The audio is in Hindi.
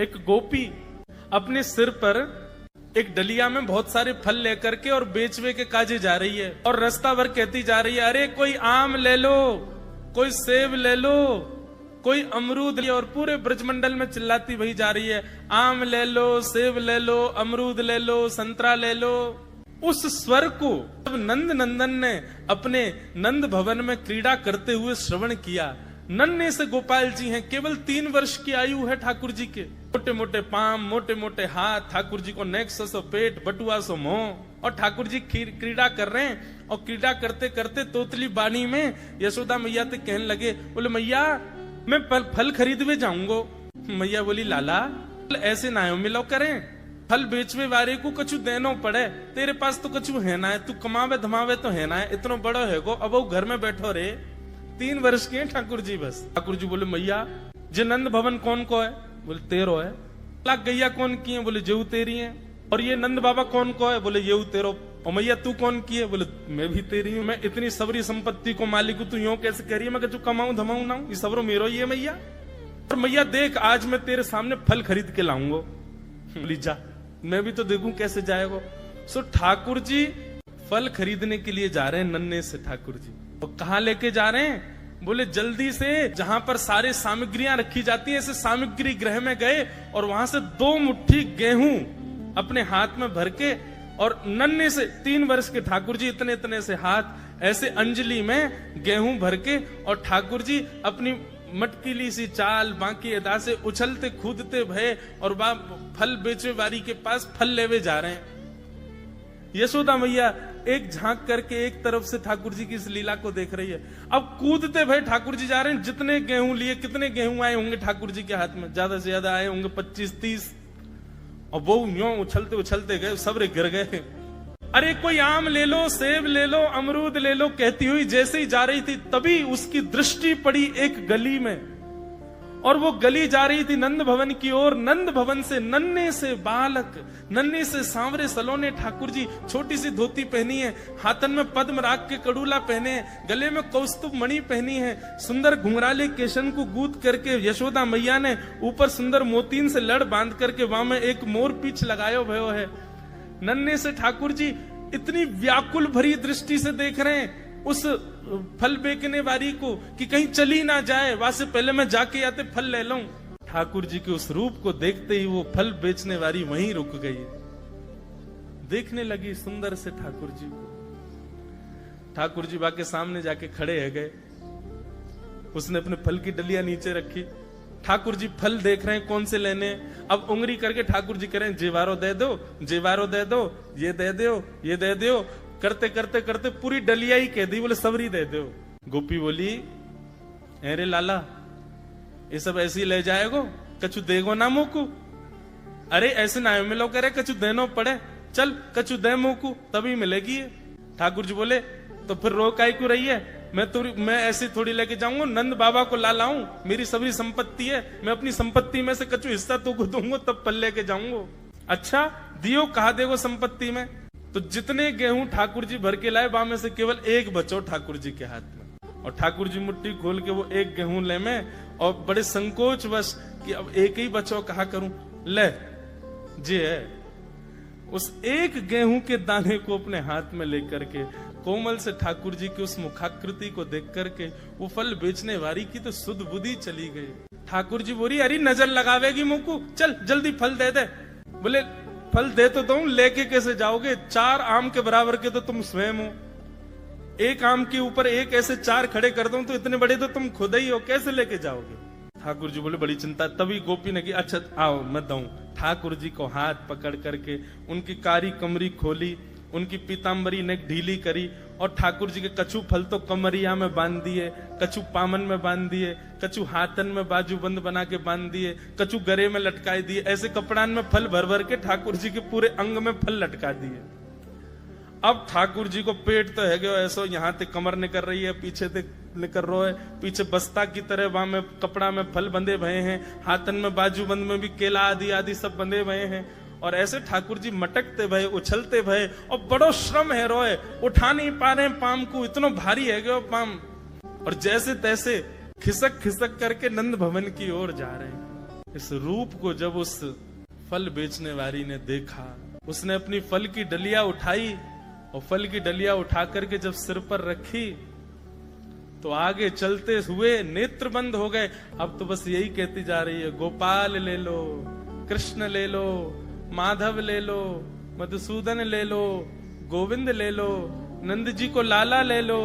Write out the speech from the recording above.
एक गोपी अपने सिर पर एक डलिया में बहुत सारे फल लेकर के और बेचवे के काजे जा रही है और रास्ता भर कहती जा रही है, अरे कोई आम ले लो, कोई सेब ले लो, कोई अमरूद ले, और पूरे ब्रजमंडल में चिल्लाती वही जा रही है, आम ले लो, सेब ले लो, अमरूद ले लो, संतरा ले लो। उस स्वर को जब नंद नंदन ने अपने नंद भवन में क्रीड़ा करते हुए श्रवण किया, नन्हे से गोपाल जी हैं, केवल 3 वर्ष की आयु है ठाकुर जी के, मोटे मोटे पाम, मोटे मोटे हाथ, ठाकुर जी को नेक सो पेट, बटुआ सो मुंह, और ठाकुर जी क्रीड़ा कर रहे हैं। और क्रीड़ा करते करते तोतली बानी में यशोदा मैया से कहने लगे, बोले मैया मैं फल खरीदवे जाऊंगो। मैया बोली, लाला ऐसे ना मिलो करें, फल बेचवे वाले को कछु देनो पड़े, तेरे पास तो कछु है ना है, तू कमावे धमावे तो है ना है, इतना बड़ो है गो, अब वो घर में बैठो रे, 3 वर्ष के हैं ठाकुर जी बस। ठाकुर जी बोले, मैया जे नंद भवन कौन को है? बोले 13 है। लाख गैया कौन की है? बोले जेऊ तेरी है। और ये नंद बाबा कौन को है? बोले येऊ तेरो। और मैया तू कौन की है? बोले मैं भी तेरी हूँ, मैं इतनी सबरी संपत्ति को मालिक हूँ, तू यूं कैसे कह रही है? मैं तू कमाऊं धमाऊं ना, ये सबरो मेरो ही है मैया। और मैया देख आज मैं तेरे सामने फल खरीद के लाऊंगा। बोली जा, मैं भी तो देखूं कैसे जाएगा। सो ठाकुर जी फल खरीदने के लिए जा रहे हैं नन्हे से ठाकुर जी। और कहाँ लेके जा रहे हैं? बोले जल्दी से जहां पर सारे सामग्रियां रखी जाती है, ऐसे सामग्री गृह में गए और वहां से 2 मुट्ठी गेहूं अपने हाथ में भर के, और नन्हे से 3 वर्ष के ठाकुर जी इतने इतने से हाथ ऐसे अंजलि में गेहूं भर के, और ठाकुर जी अपनी मटकीली सी चाल बाकी अदा से उछलते कूदते भय और फल बेचे वारी के पास फल लेवे जा रहे हैं। यशोदा मैया एक झांक करके एक तरफ से ठाकुर जी की इस लीला को देख रही है। अब कूदते भय ठाकुर जी जा रहे हैं, जितने गेहूं लिए, कितने गेहूं आए होंगे ठाकुर जी के हाथ में? ज्यादा से ज्यादा आए होंगे 25-30, और वो यूं उछलते उछलते गए, सबरे गिर गए। अरे कोई आम ले लो, सेब ले लो, अमरूद ले लो, कहती हुई जैसे ही जा रही थी, तभी उसकी दृष्टि पड़ी एक गली में, और वो गली जा रही थी नंद भवन की ओर। नंद भवन से नन्हे से बालक, नन्हे से सांवरे सलोने ठाकुर जी, छोटी सी धोती पहनी है, हाथन में पद्म राग के कड़ूला पहने हैं, गले में कौस्तुभ मणि पहनी है, सुंदर घुंघराले केशन को गूंथ करके यशोदा मैया ने ऊपर सुंदर मोतीन से लड़ बांध करके वहां में एक मोर पीछ लगायो भयो है। नन्हे से ठाकुर जी इतनी व्याकुल भरी दृष्टि से देख रहे हैं उस फल बेचने वाली को कि कहीं चली ना जाए, वहां से पहले मैं जाके आते फल ले लूं। ठाकुर जी के उस रूप को देखते ही वो फल बेचने वाली वहीं रुक गई, देखने लगी सुंदर से ठाकुर जी को। ठाकुर जी बाके सामने जाके खड़े है गए, उसने अपने फल की डलिया नीचे रखी। ठाकुर जी फल देख रहे हैं कौन से लेने। अब उंगली करके ठाकुर जी कह रहे हैं, जेवारो दे दो, जेवारो दे दो, ये दे दो, ये दे दो, करते करते करते पूरी डलिया ही कह दी। बोले सबरी दे दो। गोपी बोली, अरे लाला ये सब ऐसे ही ले जाएगो, कछु देगो ना मुकू? अरे ऐसे ना मिलो, करे कछु देनो पड़े, चल कछु दे मुकू तभी मिलेगी। ठाकुर जी बोले, तो फिर रो काहे क्यों रही है? मैं ऐसे थोड़ी लेके जाऊंगा, नंद बाबा को ला लाऊं, मेरी सभी संपत्ति है, मैं अपनी संपत्ति में से कछु हिस्सा तो को दूंगा तब फल लेके जाऊंगा। अच्छा दियो, कहा देगो संपत्ति में? तो जितने गेहूं ठाकुर जी भर के लाए, वहां में से केवल एक बचो ठाकुर जी के हाथ में। और ठाकुर जी मुट्ठी खोल के वो एक गेहूं ले में, और बड़े संकोच वश कि अब एक ही बचो, कहा करूं, ले जी है। उस एक गेहूं के दाने को अपने हाथ में लेकर के कोमल से ठाकुर जी की उस मुखाकृति को देख करके वो फल बेचने वाली की तो सुध बुद्धि चली गई। ठाकुर जी बोली, अरे नजर लगावेगी मुंह, चल जल्दी फल दे दे। बोले फल दे तो दूं, लेके कैसे जाओगे? 4 आम के बराबर के तो तुम स्वयं हो, एक आम के ऊपर एक ऐसे 4 खड़े कर दूं तो इतने बड़े तो तुम खुद ही हो, कैसे लेके जाओगे? ठाकुर जी बोले बड़ी चिंता। तभी गोपी ने की, अच्छा आओ मैं दूं। ठाकुर जी को हाथ पकड़ करके उनकी कारी कमरी खोली, उनकी पीताम्बरी ने ढीली करी, और ठाकुर जी के कछु फल तो कमरिया में बांध दिए, कछु पामन में बांध दिए, कछु हाथन में बाजूबंद बना के बांध दिए, कछु गरे में लटकाए दिए। ऐसे कपड़ान में फल भर भर के ठाकुर जी के पूरे अंग में फल लटका दिए। अब ठाकुर जी को पेट तो है गयो ऐसो, यहाँ ते कमर निकल रही है, पीछे ते निकल रहा है, पीछे बस्ता की तरह वहां में कपड़ा में फल बंधे भये हैं, हाथन में बाजूबंद में भी केला आदि आदि सब बंधे भये हैं। और ऐसे ठाकुर जी मटकते भये, उछलते भये, और बड़ो श्रम है रोए, उठा नहीं पा रहे पाम को, इतना भारी है गयो पाम। और जैसे तैसे खिसक खिसक करके नंद भवन की ओर जा रहे हैं। इस रूप को जब उस फल बेचने वाली ने देखा, उसने अपनी फल की डलिया उठाई और फल की डलिया उठा करके जब सिर पर रखी तो आगे चलते हुए नेत्र बंद हो गए। अब तो बस यही कहती जा रही है, गोपाल ले लो, कृष्ण ले लो, माधव ले लो, मधुसूदन ले लो, गोविंद ले लो, नंद जी को लाला ले लो,